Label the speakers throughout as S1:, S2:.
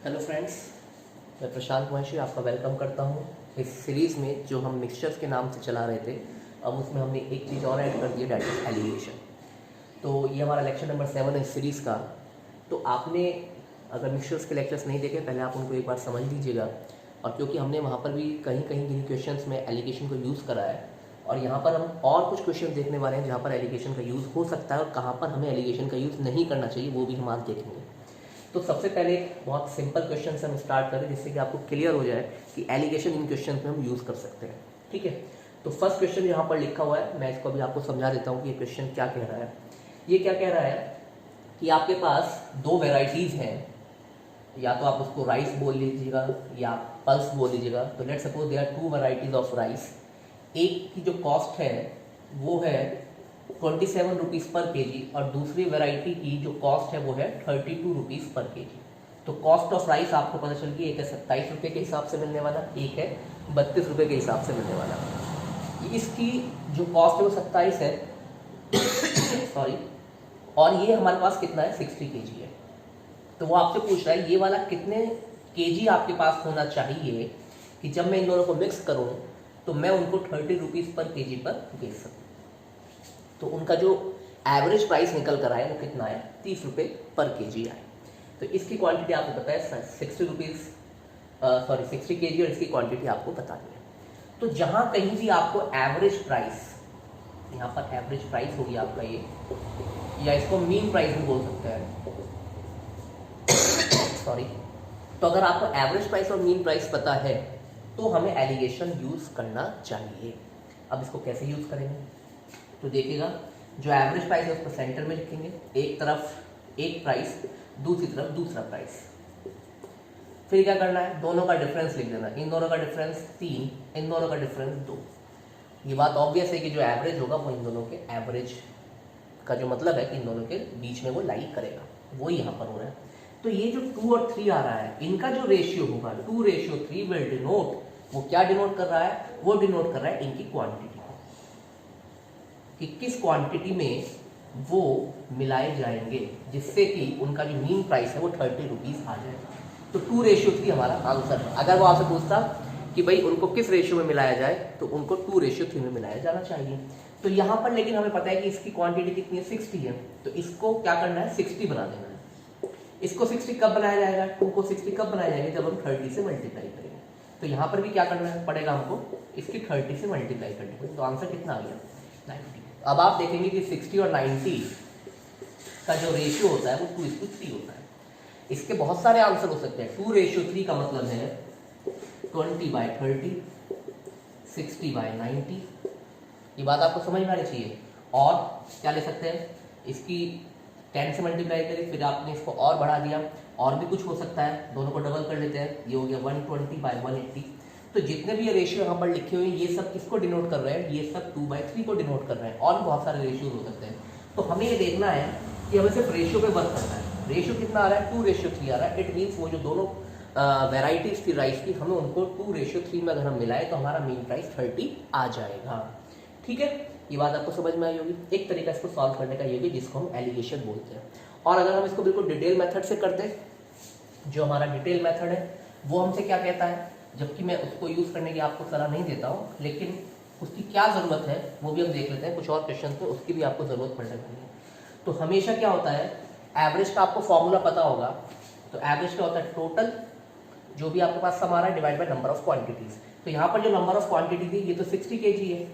S1: Hello friends, मैं प्रशांत वंशी आपका welcome करता हूं इस सीरीज़ में जो हम मिक्सचर्स के नाम से चला रहे थे। अब उसमें हमने एक चीज़ और ऐड कर दी है, डैट इज एलिगेशन। तो ये हमारा लेक्चर नंबर 7 है इस सीरीज़ का। तो आपने अगर मिक्सचर्स के लेक्चर्स नहीं देखे, पहले आप उनको एक बार समझ लीजिएगा। और क्योंकि हमने वहाँ पर भी कहीं कहीं किन्हीं क्वेश्चंस में एलिगेशन को यूज़ करा है, और यहाँ पर हम और कुछ क्वेश्चन देखने वाले हैं जहाँ पर एलिगेशन का यूज़ हो सकता है और कहाँ पर हमें एलिगेशन का यूज़ नहीं करना चाहिए, वो भी हम आज देखेंगे। तो सबसे पहले एक बहुत सिंपल क्वेश्चन से हम स्टार्ट करें, जिससे कि आपको क्लियर हो जाए कि एलिगेशन इन क्वेश्चन में हम यूज़ कर सकते हैं। ठीक है, तो फर्स्ट क्वेश्चन यहाँ पर लिखा हुआ है, मैं इसको अभी आपको समझा देता हूँ कि ये क्वेश्चन क्या कह रहा है। ये क्या कह रहा है कि आपके पास दो वेराइटीज़ हैं, या तो आप उसको राइस बोल लीजिएगा या पल्स बोल लीजिएगा। तो let's suppose they are two varieties of rice. एक की जो कॉस्ट है वो है 27 रुपीज़ पर केजी, और दूसरी वैरायटी की जो कॉस्ट है वो है 32 रुपीज़ पर केजी। तो कॉस्ट ऑफ राइस आपको पता चल गई, एक है 27 रुपये के हिसाब से मिलने वाला, एक है 32 रुपये के हिसाब से मिलने वाला। इसकी जो कॉस्ट है वो 27 है सॉरी, और ये हमारे पास कितना है, 60 केजी है। तो वो आपसे पूछ रहा है ये वाला कितने केजी आपके पास होना चाहिए कि जब मैं इन दोनों को मिक्स करूँ तो मैं उनको 30 रुपीज़ पर केजी पर बेच सकूँ। तो उनका जो एवरेज प्राइस निकल कर आए वो कितना है, 30 रुपये पर केजी आए। तो इसकी क्वांटिटी आपको पता है 60 रुपीज़, 60 केजी, और इसकी क्वांटिटी आपको बतानी है। तो जहाँ कहीं भी आपको एवरेज प्राइस, यहाँ पर एवरेज प्राइस होगी आपका ये, या इसको मीन प्राइस भी बोल सकते हैं सॉरी। तो अगर आपको एवरेज प्राइस और मीन प्राइस पता है तो हमें एलिगेशन यूज़ करना चाहिए। अब इसको कैसे यूज़ करेंगे, तो देखिएगा, जो एवरेज प्राइस है उसको सेंटर में लिखेंगे, एक तरफ एक प्राइस, दूसरी तरफ दूसरा प्राइस। फिर क्या करना है, दोनों का डिफरेंस लिख देना। इन दोनों का डिफरेंस 3, इन दोनों का डिफरेंस 2। ये बात ऑब्वियस है कि जो एवरेज होगा वो इन दोनों के एवरेज का जो मतलब है कि इन दोनों के बीच में वो लाई करेगा, वो यहाँ पर हो रहा है। तो ये जो 2 और 3 आ रहा है, इनका जो रेशियो होगा 2:3 विल डिनोट, वो क्या डिनोट कर रहा है, वो डिनोट कर रहा है इनकी क्वांटिटी को, कि किस क्वांटिटी में वो मिलाए जाएंगे जिससे कि उनका जो मीन प्राइस है वो 30 रुपीज़ आ जाए। तो 2:3 हमारा आंसर है। अगर वो आपसे पूछता कि भाई उनको किस रेशियो में मिलाया जाए, तो उनको 2:3 में मिलाया जाना चाहिए। तो यहाँ पर लेकिन हमें पता है कि इसकी क्वांटिटी कितनी है, 60 है। तो इसको क्या करना है, 60 बना देना है। इसको 60 कब बनाया जाएगा, 2 को 60 कब बनाया जाएगा, जब हम 30 से मल्टीप्लाई करेंगे। तो यहाँ पर भी क्या करना पड़ेगा हमको, इसकी 30 से मल्टीप्लाई करनी पड़ेगी। तो आंसर कितना आ गया, 90। अब आप देखेंगे कि 60 और 90 का जो रेशियो होता है वो 2:3 होता है। इसके बहुत सारे आंसर हो सकते हैं। 2:3 का मतलब है 20/30, 60/90। ये बात आपको समझ में आनी चाहिए। और क्या ले सकते हैं, इसकी 10 से मल्टीप्लाई करें, फिर आपने इसको और बढ़ा दिया, और भी कुछ हो सकता है, दोनों को डबल कर लेते हैं, ये हो गया 120/180। तो जितने भी ये रेशियो यहाँ पर लिखे हुए हैं ये सब किसको डिनोट कर रहे हैं, ये सब 2/3 को डिनोट कर रहे हैं। और भी बहुत सारे रेशियो हो सकते हैं। तो हमें ये देखना है कि हमें सिर्फ रेशियो पे वर्क करना है। रेशियो कितना आ रहा है, 2:3 आ रहा है। इट मीन्स वो जो दोनों वेराइटीज थी राइस की, हमें उनको 2:3 में अगर हम मिलाए तो हमारा मीन प्राइस 30 आ जाएगा। ठीक है, ये बात आपको समझ में आई होगी। एक तरीका इसको सॉल्व करने का ये भी, जिसको हम एलिगेशन बोलते हैं। और अगर हम इसको बिल्कुल डिटेल मेथड से करते, जो हमारा डिटेल मेथड है वो हमसे क्या कहता है, जबकि मैं उसको यूज़ करने की आपको सलाह नहीं देता हूँ, लेकिन उसकी क्या ज़रूरत है वो भी हम देख लेते हैं। कुछ और क्वेश्चन में उसकी भी आपको ज़रूरत पड़ने वाली है। तो हमेशा क्या होता है, एवरेज का आपको फॉर्मूला पता होगा। तो एवरेज क्या होता है, टोटल जो भी आपके पास सम आ रहा है divide by number of quantities. तो यहाँ पर जो नंबर ऑफ क्वांटिटी थी ये तो 60 केजी है,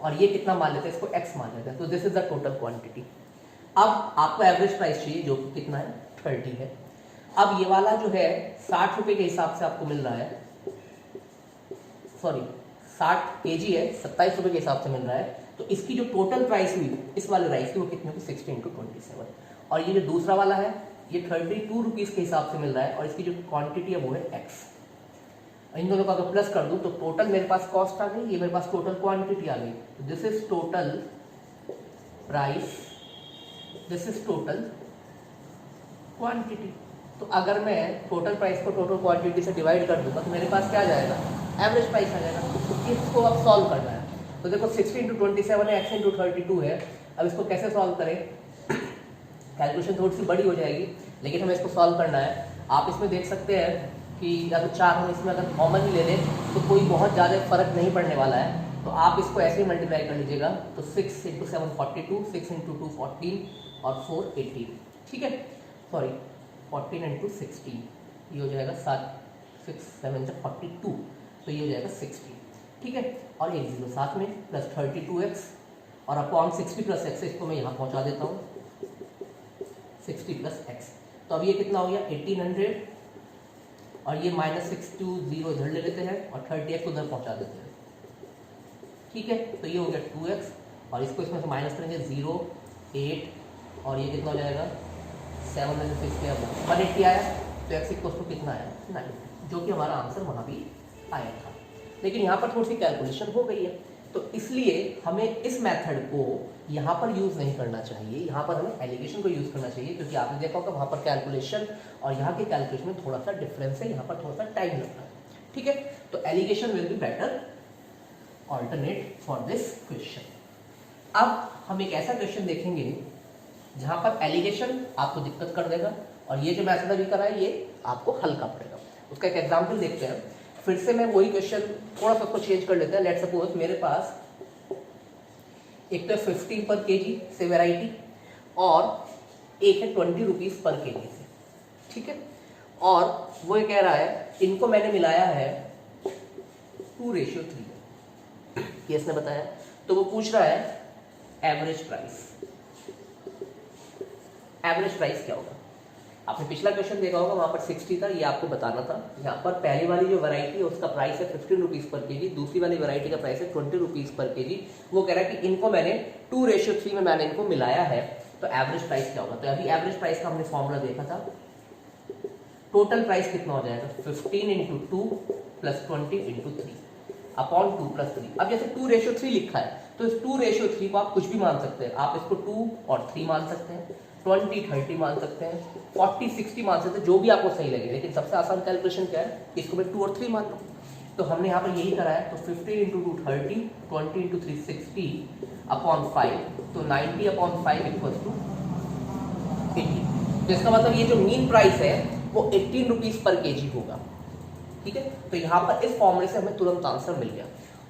S1: और ये कितना मान लेते हैं, इसको x मान लेते हैं। तो this is the total quantity. अब आपको एवरेज प्राइस चाहिए जो कि कितना है, 30 है। अब ये वाला जो है 60 रुपये के हिसाब से आपको मिल रहा है, सॉरी 60 केजी है, 27 रुपये के हिसाब से मिल रहा है। तो इसकी जो टोटल प्राइस हुई इस वाले राइस की वो कितनी होगी, 60 × 27। और ये जो दूसरा वाला है ये 32 रुपीज़ के हिसाब से मिल रहा है, और इसकी जो क्वांटिटी है वो है x। इन दोनों का अगर प्लस कर दूं तो टोटल मेरे पास कॉस्ट आ गई, ये मेरे पास टोटल क्वांटिटी आ गई। तो this is total price, this is total quantity. तो अगर मैं टोटल प्राइस को टोटल क्वांटिटी से डिवाइड कर दूंगा तो मेरे पास क्या आ जाएगा, एवरेज प्राइस आ जाएगा। तो इसको अब सॉल्व करना है। तो देखो 60 × 27 है, x × 32 है। अब इसको कैसे सॉल्व करें, कैलकुलेशन थोड़ी सी बड़ी हो जाएगी, लेकिन हमें इसको सॉल्व करना है। आप इसमें देख सकते हैं कि अगर 4 हम इसमें अगर कॉमन ही ले लें तो कोई बहुत ज़्यादा फर्क नहीं पड़ने वाला है। तो आप इसको ऐसे ही मल्टीप्लाई कर लीजिएगा, तो 6 × 7 42, 6 × 2 14 और 4 18, ठीक है, सॉरी 14 × 16, ये हो जाएगा 7, 6 7 42, तो ये हो जाएगा 60, ठीक है। और एक जीरो साथ में प्लस 32x और अपॉन 60 + x, इसको मैं यहाँ पहुँचा देता हूँ 60 + x। तो अब ये कितना हो गया 1800, और ये -620 इधर ले लेते हैं और 30x उधर पहुँचा देते हैं, ठीक है। तो ये हो गया 2x, और इसको इसमें से माइनस करेंगे 0 8, और ये कितना हो जाएगा 7 में से 6 गया 180 आया। तो x इक्वल टू कितना आया 9, जो कि हमारा आंसर वहाँ भी आया था। लेकिन यहाँ पर थोड़ी सी कैलकुलेशन हो गई है, तो इसलिए हमें इस मेथड को यहाँ पर यूज़ नहीं करना चाहिए, यहाँ पर हमें एलिगेशन को यूज़ करना चाहिए, क्योंकि आपने देखा होगा वहाँ पर कैलकुलेशन और यहाँ के कैलकुलेशन में थोड़ा सा डिफरेंस है, यहाँ पर थोड़ा सा टाइम लगता है, ठीक है। तो alligation will be better alternate for this question. अब हम एक ऐसा क्वेश्चन देखेंगे जहाँ पर एलिगेशन आपको दिक्कत कर देगा और ये जो मैथड अभी करा है ये आपको हल्का पड़ेगा। उसका एक एग्जाम्पल देखते हैं। फिर से मैं वही क्वेश्चन थोड़ा सा उसको चेंज कर लेते हैं। लेट्स सपोज मेरे पास एक तो 15 पर केजी से वैरायटी और एक है 20 रुपीज़ पर केजी से, ठीक है। और वो ये कह रहा है इनको मैंने मिलाया है 2:3, ये इसने बताया। तो वो पूछ रहा है एवरेज प्राइस। एवरेज प्राइस क्या होगा? आपने पिछला क्वेश्चन देखा होगा, वहां पर 60 था, ये आपको बताना था। यहाँ पर पहली वाली जो वैरायटी है उसका प्राइस है 15 रुपीज़ पर केजी, दूसरी वाली वैरायटी का प्राइस है 20 रुपीज़ पर केजी। वो कह रहा है कि इनको मैंने 2:3 में मैंने इनको मिलाया है, तो एवरेज प्राइस क्या होगा? तो अभी एवरेज प्राइस का हमने फॉर्मूला देखा था। टोटल प्राइस कितना हो जाएगा 15 × 2 + 20 × 3 अपॉन 2 + 3। अब जैसे 2:3 लिखा है तो इस 2:3 को आप कुछ भी मान सकते हैं। आप इसको 2 और 3 मान सकते हैं, 20 30 मान सकते हैं, 40 60 मान सकते हैं, जो भी आपको सही लगे। लेकिन सबसे आसान कैलकुलेशन क्या है, इसको मैं 2 और 3 मान लूँ। तो हमने यहाँ पर यही करा है। तो 15 × 2 30, 20 × 3 60 अपॉन 5, तो 90 अपॉन 5 = 80। तो इसका मतलब ये जो मीन प्राइस है वो 18 रुपीज़ पर केजी होगा, ठीक है। तो यहाँ पर इस फॉर्मूले से हमें तुरंत आंसर मिल गया।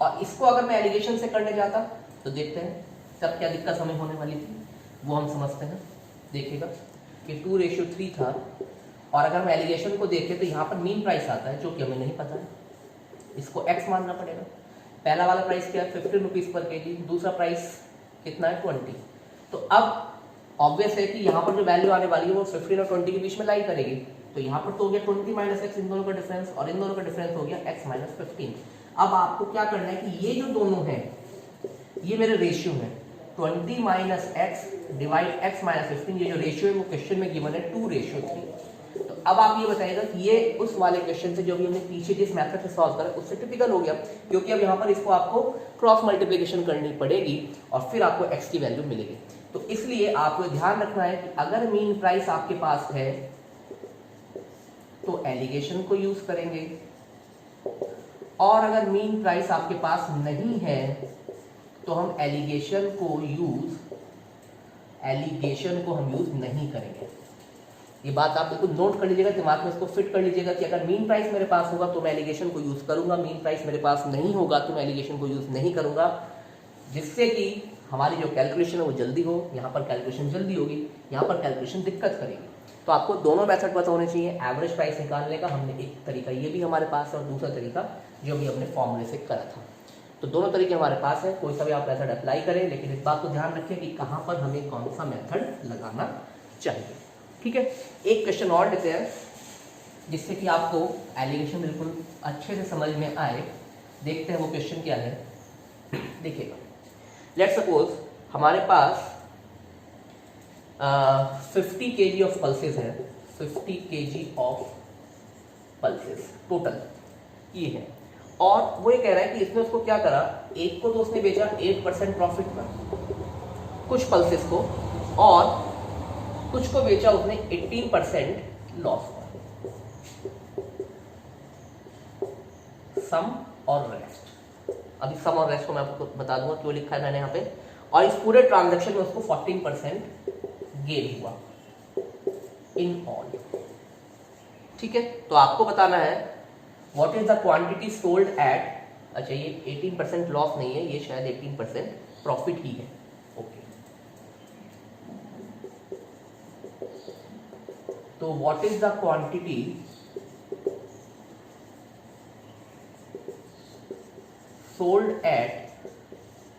S1: और इसको अगर मैं एलिगेशन से करने जाता तो देखते हैं तब क्या दिक्कत हमें होने वाली थी, वो हम समझते हैं। देखिएगा कि 2:3 था, और अगर हम एलिगेशन को देखें तो यहाँ पर मीन प्राइस आता है जो कि हमें नहीं पता है, इसको x मानना पड़ेगा। पहला वाला प्राइस क्या है 15 रुपीज़ पर केजी, दूसरा प्राइस कितना है 20। तो अब ऑब्वियस है कि यहाँ पर जो वैल्यू आने वाली है वो 15 और 20 के बीच में लाई करेगी। तो यहाँ पर तो हो गया 20 - x, इन दोनों का डिफरेंस, और इन दोनों का डिफरेंस हो गया x - 15। अब आपको क्या करना है कि ये जो दोनों हैं ये मेरे रेशियो है, 20 - x डिवाइड x - 15। ये जो रेशियो है वो क्वेश्चन में गिवन है 2:3। तो अब आप ये बताइएगा कि ये उस वाले क्वेश्चन से जो भी हमने पीछे जिस मेथड से सॉल्व करा उससे टिपिकल हो गया, क्योंकि अब यहाँ पर इसको आपको क्रॉस मल्टीप्लिकेशन करनी पड़ेगी और फिर आपको x की वैल्यू मिलेगी। तो इसलिए आपको ध्यान रखना है कि अगर मीन प्राइस आपके पास है तो एलिगेशन को यूज करेंगे, और अगर मीन प्राइस आपके पास नहीं है तो हम एलिगेशन को हम यूज नहीं करेंगे। ये बात आप बिल्कुल नोट कर लीजिएगा, दिमाग में इसको फिट कर लीजिएगा कि अगर मीन प्राइस मेरे पास होगा तो मैं एलिगेशन को यूज करूंगा, मीन प्राइस मेरे पास नहीं होगा तो मैं एलिगेशन को यूज नहीं करूंगा, जिससे कि हमारी जो कैलकुलेशन है वो जल्दी हो। यहाँ पर कैलकुलेशन जल्दी होगी, यहाँ पर कैलकुलेशन दिक्कत करेगी। तो आपको दोनों मेथड पता होने चाहिए। एवरेज प्राइस निकालने का हमने एक तरीका ये भी हमारे पास है, और दूसरा तरीका जो भी हमने फॉर्मूले से करा था। तो दोनों तरीके हमारे पास है, कोई सा भी आप मेथड अप्लाई करें, लेकिन इस बात को ध्यान रखें कि कहाँ पर हमें कौन सा मेथड लगाना चाहिए, ठीक है। एक क्वेश्चन और लेते हैं जिससे कि आपको एलिगेशन बिल्कुल अच्छे से समझ में आए। देखते हैं वो क्वेश्चन क्या है। देखिएगा, लेट्स सपोज हमारे पास 50 kg ऑफ पल्सेस है, 50 kg ऑफ पल्सेस टोटल ये है, और वो ये कह रहा है कि इसने उसको क्या करा, एक को तो उसने बेचा 8% प्रॉफिट पर कुछ पल्सेस को, और कुछ को बेचा उसने 18% लॉस पर। सम और रेस्ट, अभी सम और रेस्ट को मैं आपको बता दूंगा क्यों लिखा है मैंने यहाँ पे। और इस पूरे ट्रांजैक्शन में उसको 14% गेन हुआ इन ऑल। ठीक है, तो आपको बताना है what is the quantity sold eight, अच्छा ये 18% लॉस नहीं है, ये शायद 18% प्रॉफिट ही है। ओके, तो what is the quantity sold at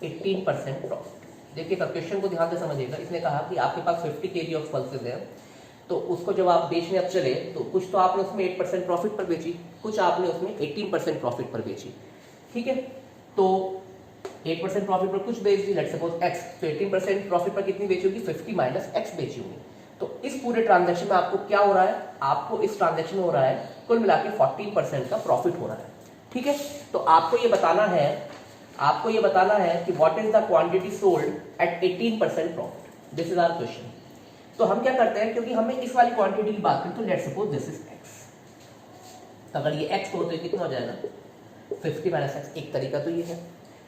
S1: 18% profit. देखिए क्वेश्चन को ध्यान से समझिएगा, इसने कहा कि आपके पास 50 kg ऑफ पल्सेस है, तो उसको जब आप बेचने अब चले तो कुछ तो आपने उसमें 8% प्रॉफिट पर बेची, कुछ आपने उसमें 18% प्रॉफिट पर बेची, ठीक है। तो 8% प्रॉफिट पर कुछ बेच दी, लेट्स सपोज x, तो 18% प्रॉफिट पर कितनी बेची होगी, 50 माइनस x बेची होगी। तो इस पूरे ट्रांजैक्शन में आपको क्या हो रहा है, आपको इस ट्रांजैक्शन में हो रहा है कुल मिला के 14% का प्रॉफिट हो रहा है, ठीक है। तो आपको ये बताना है कि what is the quantity sold at 18% profit, this is our question. तो हम क्या करते हैं, क्योंकि हमें इस वाली क्वांटिटी की बात करें तो let's suppose this is x, तो अगर ये x हो तो ये कितना हो जाएगा 50 माइनस x, एक तरीका तो ये है।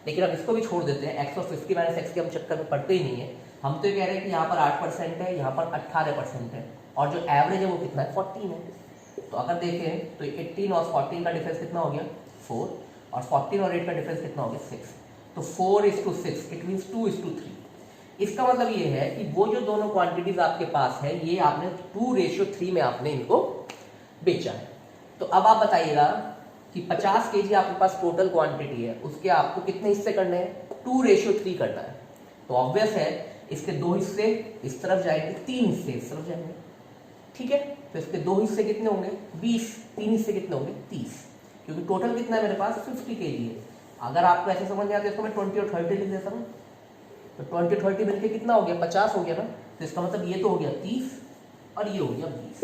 S1: लेकिन अब इसको भी छोड़ देते हैं, x और 50 माइनस x के हम चक्कर में पड़ते ही नहीं है। हम तो ये कह रहे हैं कि यहाँ पर 8% है, यहाँ पर 18% है, और जो एवरेज है वो कितना है 14 है। तो अगर देखें तो 18 और 14 का डिफरेंस कितना हो गया 4, और 14 और 8 का डिफरेंस कितना हो गया 6। तो 4:6 इट मीन्स 2:3। इसका मतलब ये है कि वो जो दोनों क्वांटिटीज आपके पास है ये आपने 2:3 में आपने इनको बेचा है। तो अब आप बताइएगा कि 50 kg आपके पास टोटल क्वांटिटी है, उसके आपको कितने हिस्से करने हैं, 2:3 करना है। तो ऑब्वियस है इसके 2 हिस्से इस तरफ जाएंगे, 3 हिस्से इस तरफ जाएंगे, ठीक है। तो इसके 2 हिस्से कितने होंगे 20, 3 हिस्से कितने होंगे 30, क्योंकि टोटल कितना है मेरे पास 50 kg है। अगर आपको ऐसे समझ में आता है इसको मैं 20 और 30 लिख देता हूँ, तो 20 और 30 मिलके कितना हो गया 50 हो गया ना। तो इसका मतलब ये तो हो गया 30 और ये हो गया 20।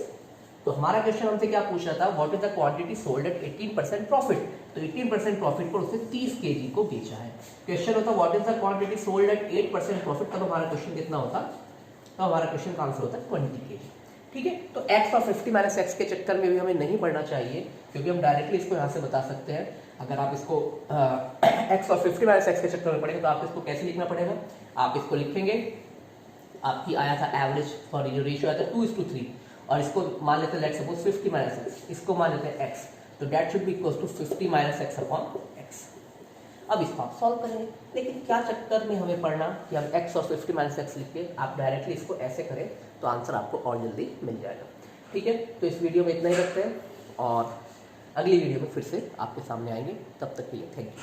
S1: तो हमारा क्वेश्चन हमसे क्या पूछ रहा था, what is the quantity sold at 18% profit. तो 18% प्रॉफिट पर उसने 30 kg को बेचा है। क्वेश्चन होता what is the quantity sold eight 8% profit, तब हमारा क्वेश्चन कितना होता, तो हमारा क्वेश्चन का आंसर होता है 20 kg, ठीक है। तो x और 50 माइनस x के चक्कर में भी हमें नहीं पढ़ना चाहिए, क्योंकि हम डायरेक्टली इसको यहाँ से बता सकते हैं। अगर आप इसको x और 50 माइनस x के चक्कर में पढ़ेंगे तो आपको इसको कैसे लिखना पड़ेगा, आप इसको लिखेंगे, आपकी आया था एवरेज, सॉरी जो रेशियो आया था 2:3, और इसको मान लेते हैं लेट्स सपोज 50 माइनस x, इसको मान लेते हैं x, तो that should be equal to 50 minus x upon x। अब इसको आप सॉल्व करेंगे, लेकिन क्या चक्कर में हमें पढ़ना कि हम x और 50 माइनस x लिख के आप डायरेक्टली इसको ऐसे करें तो आंसर आपको और जल्दी मिल जाएगा, ठीक है। तो इस वीडियो में इतना ही रखते हैं और अगली वीडियो में फिर से आपके सामने आएंगे, तब तक के लिए थैंक यू।